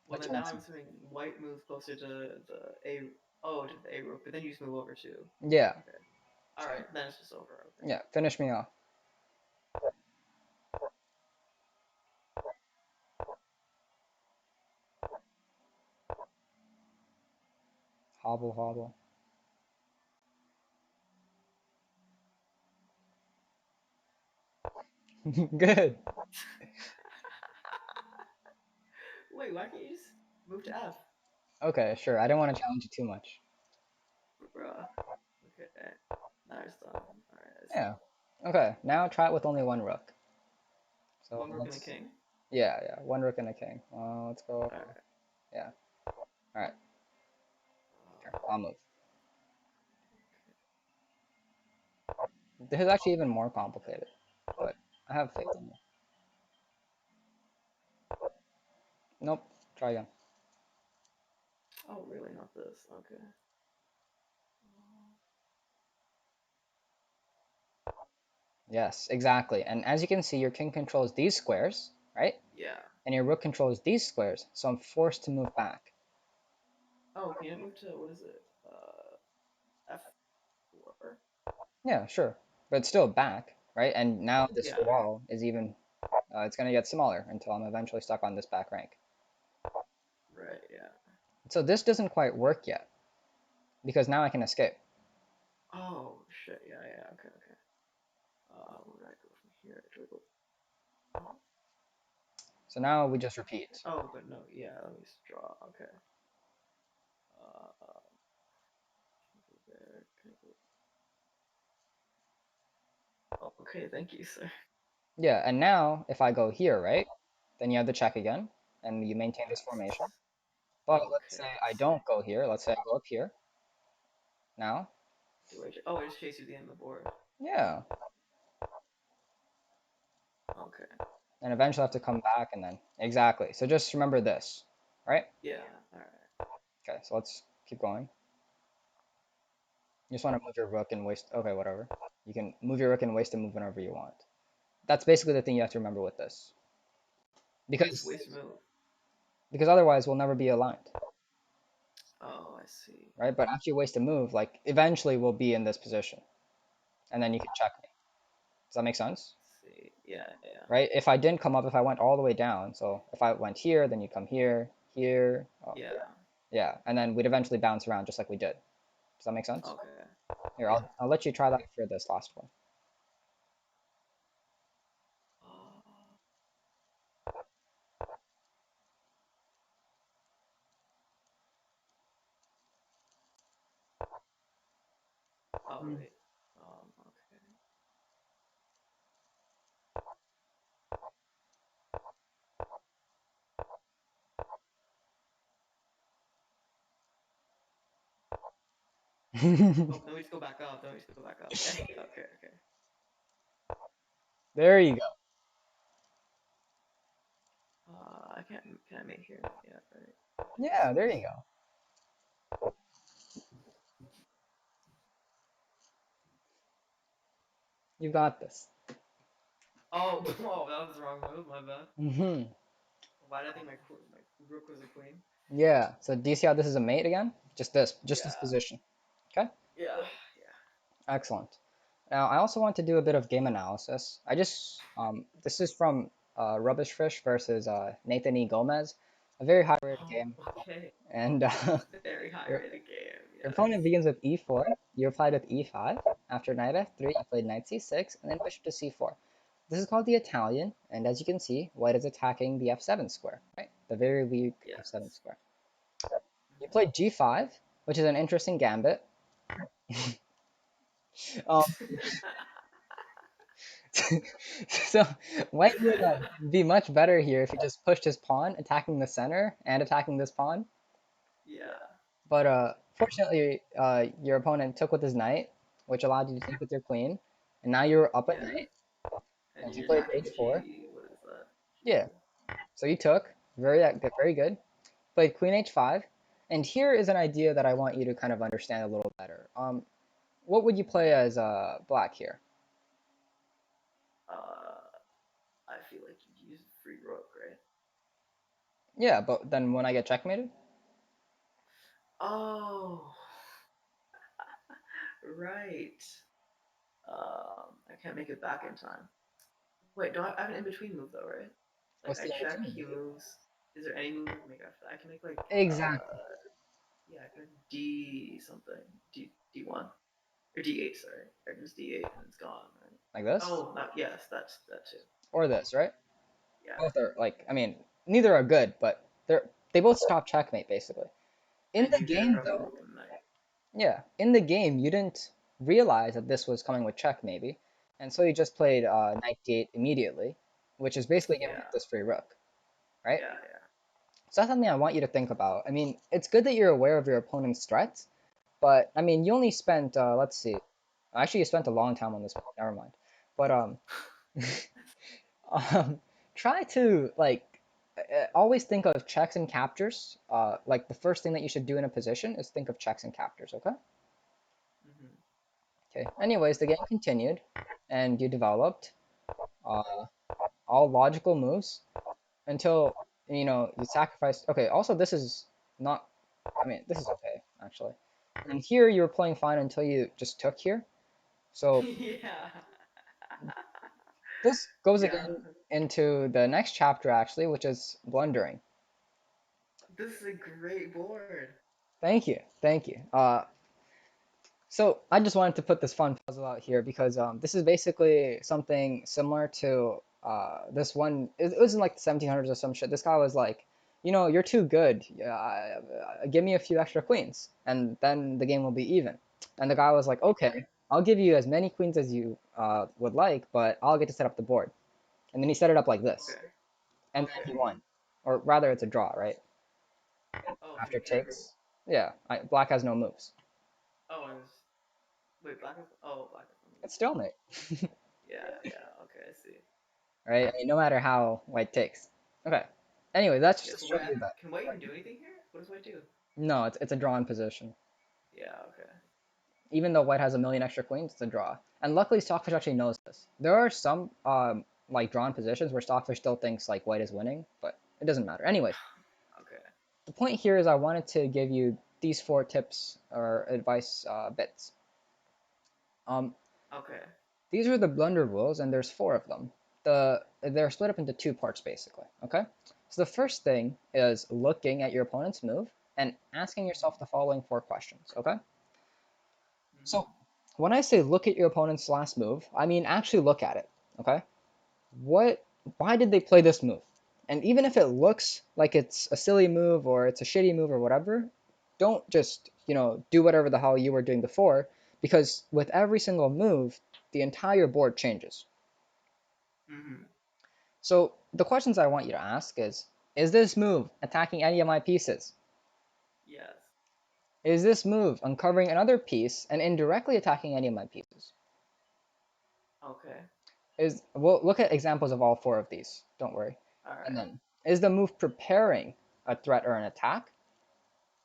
S2: Well,
S1: What
S2: then
S1: you want
S2: now
S1: to
S2: I'm
S1: do?
S2: assuming white moves closer to the A. Oh, to the A rook, but then you just move over too.
S1: Yeah.
S2: Okay.
S1: So
S2: Alright, then it's just over. Okay.
S1: yeah, finish me off. Hobble, hobble. Good.
S2: Wait, why can't you just move to F?
S1: Okay, sure. I didn't want to challenge you too much.
S2: Bruh. Okay. Now it's done. Alright, I see.
S1: Yeah. Okay, now try it with only one rook. So
S2: One rook and a
S1: let's.
S2: king?
S1: Yeah, yeah. One rook and a king. Let's go.
S2: Alright.
S1: Yeah. All right. Here,
S2: Uh,
S1: I'll move. This is actually even more complicated, but I have faith in you. Nope. Try again.
S2: oh, really? Not this. Okay.
S1: Yes, exactly. And as you can see, your king controls these squares, right?
S2: Yeah.
S1: And your rook controls these squares, so I'm forced to move back.
S2: Oh, can I move to, what is it? F4?
S1: Yeah, sure. But it's still back, right? And now this
S2: Yeah.
S1: wall is even, it's going to get smaller until I'm eventually stuck on this back rank.
S2: Right, yeah.
S1: So this doesn't quite work yet, because now I can escape.
S2: Oh, shit. Yeah, yeah. Okay, okay. Where do I go from here? Do I go? Oh,
S1: So now we just repeat.
S2: oh, but no. Yeah, let me just draw. Okay. Can I go there? Can I go? Okay, thank you, sir.
S1: Yeah, and now if I go here, right, then you have the check again, and you maintain this
S2: Yes.
S1: formation. But let's
S2: Okay,
S1: say
S2: I
S1: I
S2: see.
S1: don't go here. Let's say I go up here. Now,
S2: Oh, I just chase you to the end of the board.
S1: yeah,
S2: Okay.
S1: and eventually I have to come back and then exactly. So just remember this, right?
S2: Yeah. All right.
S1: Okay, so let's keep going. You just want to move your rook and waste. Okay, whatever. You can move your rook and waste a move whenever you want. That's basically the thing you have to remember with this,
S2: What is
S1: because
S2: waste move?
S1: otherwise we'll never be aligned,
S2: Oh, I see.
S1: right? But after you waste a move, like eventually we'll be in this position, and then you can check me. Does that make sense?
S2: See. Yeah, yeah,
S1: Right? If I didn't come up, if I went all the way down, so if I went here, then you come here, here, oh,
S2: yeah.
S1: yeah, and then we'd eventually bounce around just like we did. Does that make sense?
S2: Okay.
S1: Here,
S2: Yeah.
S1: I'll let you try that for this last one.
S2: Uh, oh wait. Okay. Oh, then we just go back up. Then we just go back up. Yeah. Okay. Okay.
S1: There you go.
S2: I can't. Can I mate here? Not yet, right? I have to
S1: Yeah, there you
S2: d6.
S1: go. You got this.
S2: Oh, oh, that was the wrong move. My bad.
S1: Hmm.
S2: Why did I think my rook was a queen?
S1: Yeah. So do you see how this is a mate again? Just this
S2: Yeah.
S1: position. Okay.
S2: Yeah.
S1: Excellent. Now I also want to do a bit of game analysis. This is from Rubbish Fish versus Nathan E. Gomez, a very high rated
S2: Oh,
S1: game,
S2: okay.
S1: and
S2: Very high
S1: your
S2: rated game.
S1: your
S2: Yes.
S1: opponent begins with e4. You replied with e5. After knight f3, you played knight c6, and then bishop to c4. This is called the Italian, and as you can see, white is attacking the f7 square, right? The very weak f7
S2: Yes.
S1: square. You
S2: Hmm.
S1: played g5, which is an interesting gambit. Um, so white would be much better here if he just pushed his pawn, attacking the center and attacking this pawn.
S2: Yeah.
S1: But fortunately, your opponent took with his knight, which allowed you to take with your queen, and now you're up at
S2: Yeah.
S1: knight.
S2: And
S1: And he
S2: you're
S1: played
S2: attacking
S1: h4. Yeah. So you took very good. Played Queen H5, and here is an idea that I want you to kind of understand a little better. What would you play as black here?
S2: Uh, I feel like you use free rook, right?
S1: Yeah, but then when I get checkmated,
S2: Oh, right. I can't make it back in time. Wait, do I have an in between move though, right? Like
S1: what's
S2: I
S1: the in
S2: check,
S1: between?
S2: he moves. Is there any move I can make after that? I can make like
S1: Exactly.
S2: yeah, I can make D something. D1 or D8, sorry. Or just D8 and it's gone, right?
S1: Like this
S2: Oh, not yes, that's that too.
S1: or this, right?
S2: Yeah.
S1: Both are like, I mean, neither are good, but they both stop checkmate basically. In
S2: And
S1: the
S2: you either
S1: game
S2: grab a
S1: though,
S2: rook and knight.
S1: yeah, in the game you didn't realize that this was coming with check maybe, and so you just played knight d8 immediately, which is basically giving up
S2: Yeah.
S1: this free rook, right?
S2: Yeah, yeah.
S1: So that's something I want you to think about. I mean, it's good that you're aware of your opponent's threats, but I mean, you only spent let's see, actually you spent a long time on this one. Never mind. But um, try to like always think of checks and captures. Like the first thing that you should do in a position is think of checks and captures. Okay.
S2: Hmm.
S1: Okay. Anyways, the game continued, and you developed uh, all logical moves until you sacrificed. Okay. Also, this is not. I mean, this is okay actually. And here you were playing fine until you just took here. So
S2: Yeah.
S1: this goes
S2: Yeah.
S1: again into the next chapter actually, which is blundering.
S2: This is a great board.
S1: Thank you, thank you. So I just wanted to put this fun puzzle out here because this is basically something similar to this one. It was in like the 1700s or some shit. This guy was like, you're too good. Give me a few extra queens, and then the game will be even. And the guy was like, okay, I'll give you as many queens as you would like, but I'll get to set up the board. And then he set it up like this,
S2: Okay.
S1: and then
S2: Okay.
S1: he won, or rather, it's a draw, right?
S2: Oh, so
S1: After
S2: you can't.
S1: takes, yeah, black has no moves.
S2: Oh, and it's, wait, black is. Oh, black is one
S1: It's
S2: move.
S1: stalemate.
S2: Yeah, yeah. Okay, I see.
S1: Right? I mean, no matter how white takes. Okay. Anyway, that's
S2: Yeah.
S1: just to
S2: So
S1: show
S2: white
S1: you that.
S2: can white even do anything here? What does white do?
S1: No, it's a drawn position.
S2: Yeah. Okay.
S1: Even though white has a million extra queens, it's a draw. And luckily, Stockfish actually knows this. There are some like drawn positions where Stockfish still thinks like white is winning, but it doesn't matter. Anyways,
S2: Okay.
S1: the point here is I wanted to give you these four tips or advice bits. Um,
S2: Okay.
S1: these are the blunder rules, and there's four of them. They're split up into two parts basically. Okay. So the first thing is looking at your opponent's move and asking yourself the following four questions. Okay.
S2: Mm-hmm.
S1: So when I say look at your opponent's last move, I mean actually look at it. Okay. What? Why did they play this move? And even if it looks like it's a silly move or it's a shitty move or whatever, don't just do whatever the hell you were doing before, because with every single move, the entire board changes.
S2: Mm-hmm.
S1: So the questions I want you to ask is this move attacking any of my pieces?
S2: Yes.
S1: Is this move uncovering another piece and indirectly attacking any of my pieces?
S2: Okay.
S1: We'll look at examples of all four of these. Don't worry.
S2: All
S1: And
S2: right.
S1: then, is the move preparing a threat or an attack?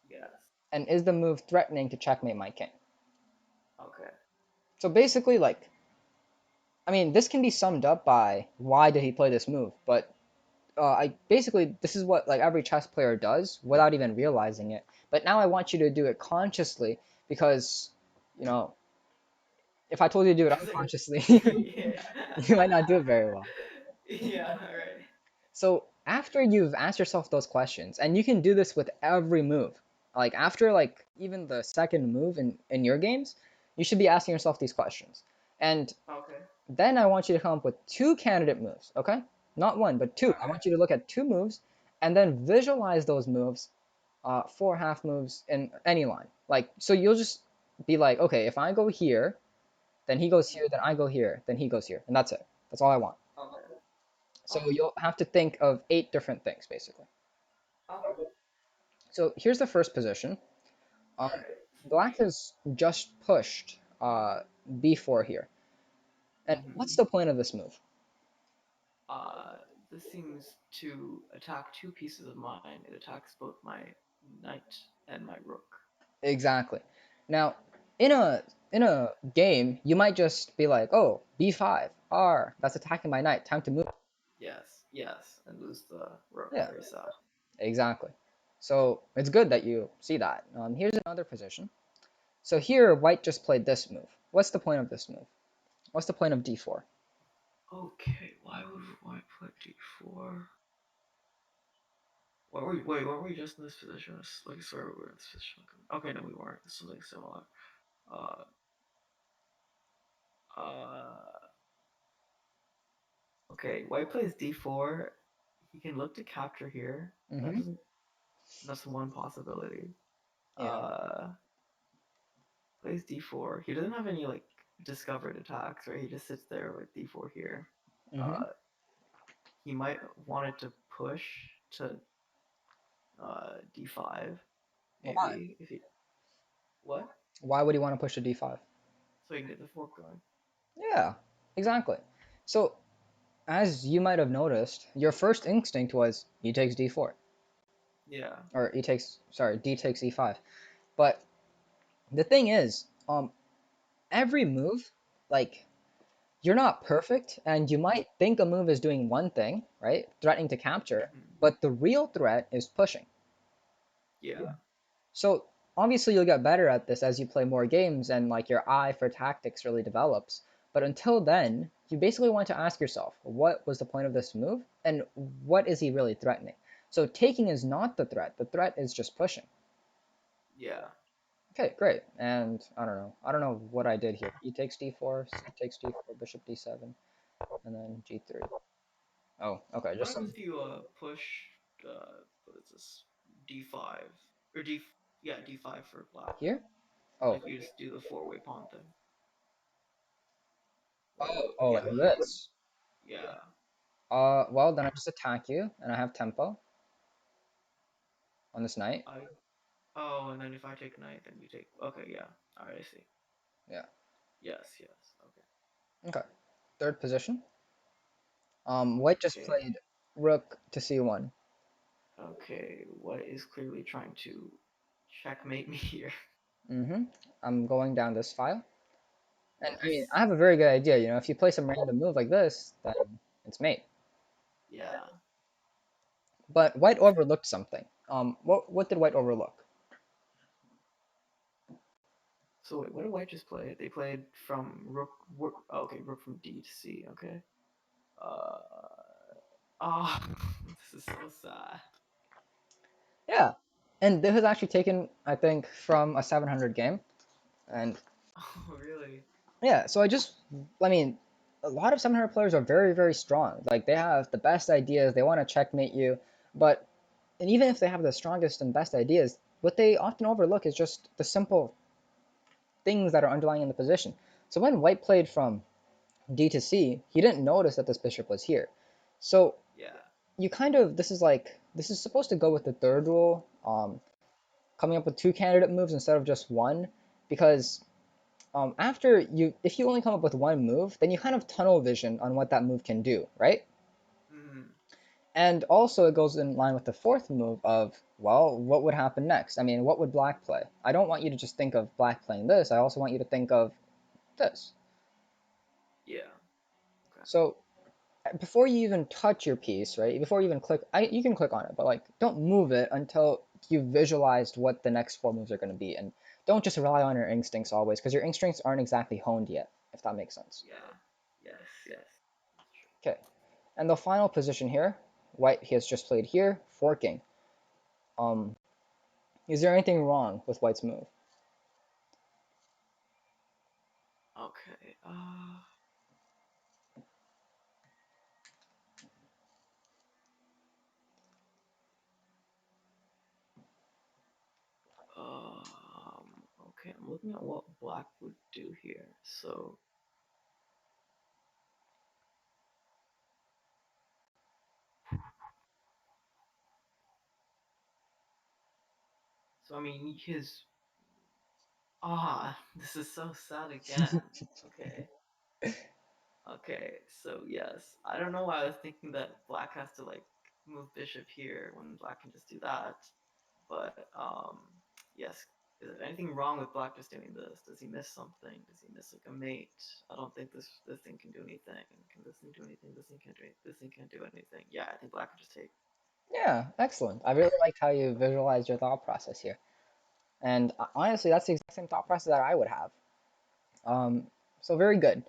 S2: Yes.
S1: And is the move threatening to checkmate my king?
S2: Okay.
S1: So basically, like, I mean, this can be summed up by why did he play this move, but I basically this is what like every chess player does without even realizing it. But now I want you to do it consciously because you know if I told you to do it
S2: Cause like,
S1: unconsciously,
S2: yeah.
S1: you might not do it very well.
S2: Yeah. All right.
S1: So after you've asked yourself those questions, and you can do this with every move, like after like even the second move in your games, you should be asking yourself these questions. And
S2: Okay.
S1: then I want you to come up with two candidate moves, okay? Not one, but two. I
S2: Okay.
S1: want you to look at two moves and then visualize those moves, four half moves in any line. Like, so you'll just be like, okay, if I go here, then he goes here, then I go here, then he goes here, and that's it. That's all I want.
S2: Okay.
S1: So
S2: Okay.
S1: you'll have to think of eight different things, basically.
S2: Okay.
S1: So here's the first position.
S2: All
S1: Um,
S2: right.
S1: Black has just pushed b4 here. And
S2: Mm-hmm.
S1: what's the point of this move?
S2: Uh, this seems to attack two pieces of mine. It attacks both my knight and my rook.
S1: Exactly. Now, in a game, you might just be like, "Oh, b5, R, that's attacking my knight. Time to move."
S2: Yes, yes, and lose the rook.
S1: Yeah,
S2: Very sad.
S1: exactly. So it's good that you see that. Here's another position. So here, white just played this move. What's the point of this move? What's the point of d4?
S2: Okay, why would white play d4? Wait, were we just in this position? Like, I swear we were in this position. Okay, no, we weren't. This is something similar. Uh, uh, okay, white plays d4. He can look to capture here. That
S1: Mm-hmm.
S2: doesn't. That's one possibility.
S1: Yeah.
S2: Uh, plays d4. He doesn't have any like discovered attacks, right? He just sits there with d4 here.
S1: Mm-hmm.
S2: Uh, he might wanted to push to d5,
S1: Why?
S2: maybe if he what?
S1: Why would he want to push to d5?
S2: So he can get the fork going.
S1: Yeah, exactly. So as you might have noticed, your first instinct was e takes d4,
S2: Yeah.
S1: or d takes e5. But the thing is, every move, like you're not perfect, and you might think a move is doing one thing, right, threatening to capture,
S2: Hmm.
S1: but the real threat is pushing.
S2: Yeah.
S1: So obviously you'll get better at this as you play more games and like your eye for tactics really develops. But until then, you basically want to ask yourself, what was the point of this move and what is he really threatening? So taking is not the threat. The threat is just pushing.
S2: Yeah.
S1: Okay, great. And I don't know. I don't know what I did here. E takes d4, c takes d4, bishop d7, and then g3. Oh, okay,
S2: What
S1: just
S2: happens
S1: some
S2: if you push what is this d5 or d yeah d5 for black?
S1: here. Oh,
S2: Like you just do the four-way pawn thing.
S1: oh,
S2: Yeah.
S1: like this.
S2: Yeah.
S1: Well, then I just attack you, and I have tempo on this knight.
S2: I Oh, and then if I take knight, then you take. Okay, yeah. All right, I see.
S1: Yeah.
S2: Yes, yes. Okay.
S1: Okay. Third position. White just
S2: Okay.
S1: played rook to c1.
S2: Okay. What is clearly trying to checkmate me here?
S1: Mm-hmm. I'm going down this file. And I mean,
S2: Yes.
S1: I have a very good idea. If you play some random move like this, then it's mate.
S2: Yeah.
S1: But White overlooked something. What did White overlook?
S2: So wait, what did White just play? They played from rook. Oh, okay, rook from D to C. Okay. Uh. Ah, this is so sad.
S1: Yeah. And this was actually taken, I think, from a 700 game. And
S2: Oh, really?
S1: yeah, so I mean, a lot of 700 players are very, very strong. Like they have the best ideas. They want to checkmate you, but and even if they have the strongest and best ideas, what they often overlook is just the simple things that are underlying in the position. So when White played from D to C, he didn't notice that this bishop was here. So
S2: Yeah.
S1: you kind of this is supposed to go with the third rule, coming up with two candidate moves instead of just one, because after if you only come up with one move, then you kind of tunnel vision on what that move can do, right?
S2: Hmm.
S1: And also it goes in line with the fourth move of, well, what would happen next? I mean, what would black play? I don't want you to just think of black playing this. I also want you to think of this.
S2: Yeah. Okay.
S1: So before you even touch your piece, right? Before you even click, you can click on it, but like don't move it until you visualized what the next four moves are going to be, and don't just rely on your instincts always, because your instincts aren't exactly honed yet, if that makes sense.
S2: Yeah. Yes. Yes. That's true.
S1: Okay, and the final position here, White he has just played here, forking. Um, is there anything wrong with White's move?
S2: Okay. Okay. I'm looking at what black would do here. So I mean, his this is so sad again. Okay. Okay, so yes, I don't know why I was thinking that black has to like move bishop here when black can just do that. But yes, is there anything wrong with black just doing this? Does he miss something? Does he miss like a mate? I don't think this thing can do anything. Can this thing do anything? This thing can't do anything. This thing can't do anything. Yeah, I think black can just take.
S1: Yeah, excellent. I really liked how you visualized your thought process here. And honestly, that's the exact same thought process that I would have. Um, so very good.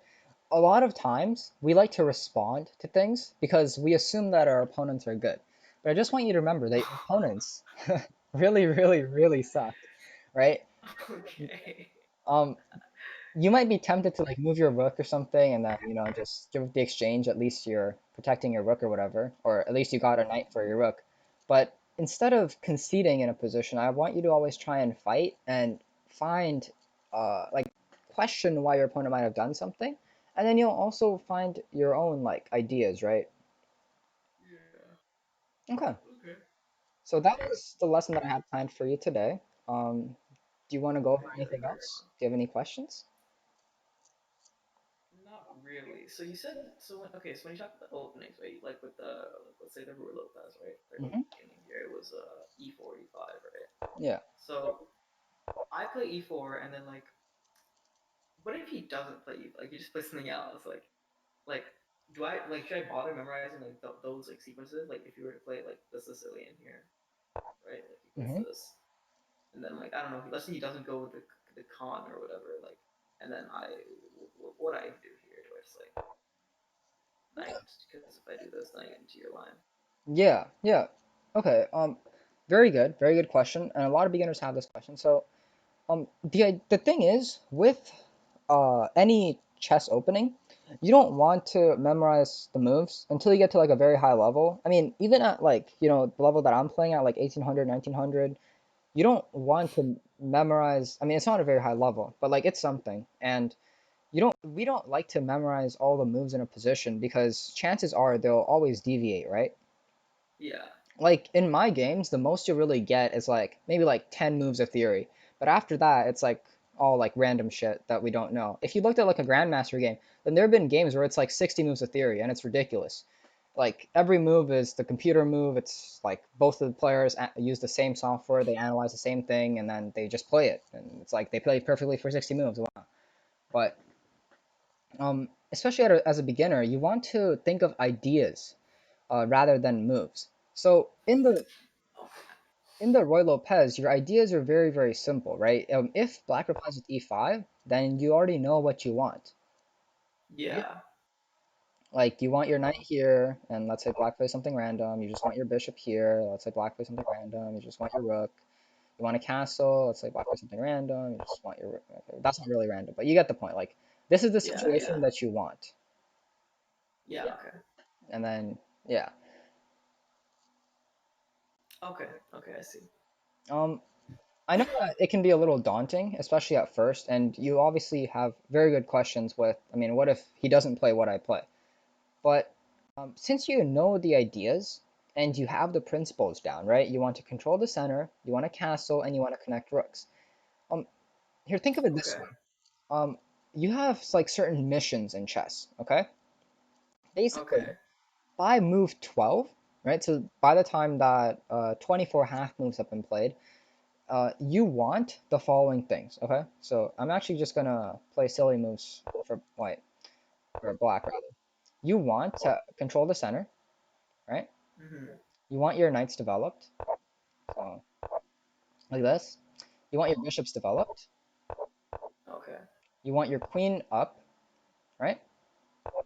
S1: A lot of times we like to respond to things because we assume that our opponents are good. But I just want you to remember that your opponents really, really, really suck, right?
S2: Okay.
S1: Um, you might be tempted to like move your rook or something and then just give the exchange. At least you're protecting your rook or whatever, or at least you got a knight for your rook. But instead of conceding in a position, I want you to always try and fight and find like question why your opponent might have done something, and then you'll also find your own like ideas, right?
S2: Yeah.
S1: Okay,
S2: Okay.
S1: so that was the lesson that I had planned for you today. Do you want to go over
S2: Okay. Good.
S1: anything
S2: Very
S1: else?
S2: fun.
S1: Do you have any questions?
S2: Not really. So you said so. Okay. So when you talked about the openings, right? Like with the like, let's say the Ruy Lopez, right? Very like
S1: Hmm.
S2: beginning here, it was e4, e5, right?
S1: Yeah.
S2: So I play e4, and then like, what if he doesn't play e? Like he just plays something else. Like, do I like should I bother memorizing like those like sequences? Like if you were to play like the Sicilian here, right? Like he plays
S1: Hmm.
S2: this, and then like I don't know. Let's say he doesn't go with the con or whatever. Like, and then what I do here? Do I just like knight? Because if I do this, then I get into your line.
S1: Yeah, yeah. Okay. Very good question, and a lot of beginners have this question. So, the thing is with any chess opening, you don't want to memorize the moves until you get to like a very high level. I mean, even at like the level that I'm playing at, like 1800, 1900, you don't want to memorize. I mean, it's not a very high level, but like it's something, and we don't like to memorize all the moves in a position because chances are they'll always deviate, right?
S2: Yeah,
S1: Like in my games, the most you really get is like maybe like 10 moves of theory. But after that, it's like all like random shit that we don't know. If you looked at like a grandmaster game, then there have been games where it's like 60 moves of theory and it's ridiculous. Like every move is the computer move. It's like both of the players use the same software, they analyze the same thing, and then they just play it. And it's like they play perfectly for 60 moves. Wow. But especially as a beginner, you want to think of ideas rather than moves. So in the Roy Lopez, your ideas are very, very simple, right? If black replies with e5, then you already know what you want, right?
S2: yeah,
S1: Like you want your knight here, and let's say black plays something random. You just want your bishop here. Let's say black plays something random. You just want your rook. You want a castle. Let's say black plays something random. You just want your rook. Okay, that's not really random, but you get the point. Like this is the
S2: yeah, yeah,
S1: situation that you want,
S2: yeah. Okay,
S1: and then yeah.
S2: okay, okay. I see.
S1: Um, I know that it can be a little daunting, especially at first, and you obviously have very good questions with, I mean, what if he doesn't play what I play? But since you know the ideas and you have the principles down, right? You want to control the center, you want a castle, and you want to connect rooks. Um, Here, think of it this
S2: Okay,
S1: way. Um, you have like certain missions in chess, okay? Basically,
S2: okay,
S1: by move 12, right? So by the time that 24 half moves have been played, you want the following things, okay? So I'm actually just gonna play silly moves for white, or black rather. You want to control the center, right?
S2: mm-hmm.
S1: You want your knights developed, so like this. You want your bishops developed.
S2: Okay.
S1: You want your queen up, right?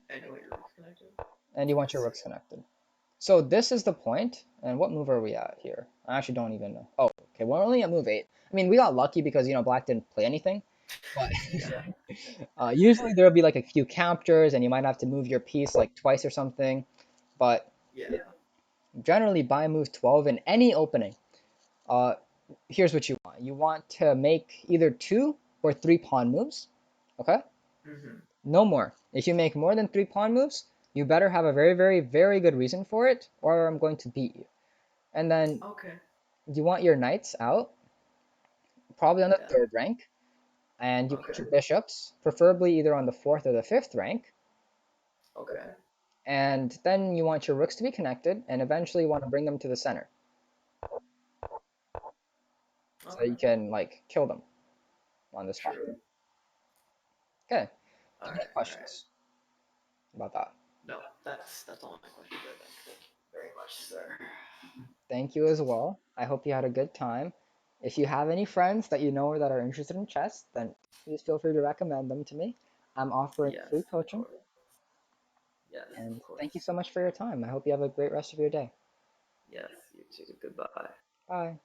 S2: And you want your roots connected.
S1: And you
S2: I
S1: want your
S2: see.
S1: rooks connected. So this is the point. And what move are we at here? I actually don't even know. Oh, okay, we're only at move 8. I mean, we got lucky because black didn't play anything. But
S2: Yeah,
S1: usually there'll be like a few captures, and you might have to move your piece like twice or something. But
S2: yeah.
S1: generally, by move 12 in any opening, uh, here's what you want. You want to make either 2 or 3 pawn moves. Okay?
S2: Mm-hmm.
S1: No more. If you make more than 3 pawn moves, you better have a very, very, very good reason for it, or I'm going to beat you. And then
S2: Okay.
S1: you want your knights out, probably on the
S2: Yeah.
S1: third rank, and you want
S2: Okay.
S1: your bishops, preferably either on the fourth or the fifth rank.
S2: Okay.
S1: And then you want your rooks to be connected, and eventually you want to bring them to the center so you
S2: Okay.
S1: can like kill them on the spot.
S2: True.
S1: Okay. Do
S2: All
S1: you have any
S2: right. All right.
S1: questions about that?
S2: No, that's all my questions. Are then. Thank you very much, sir.
S1: Thank you as well. I hope you had a good time. If you have any friends that you know that are interested in chess, then please feel free to recommend them to me. I'm offering
S2: Yes,
S1: free
S2: of
S1: coaching,
S2: course. Yes,
S1: and
S2: of course.
S1: thank you so much for your time. I hope you have a great rest of your day.
S2: Yes, you too. Goodbye.
S1: Bye.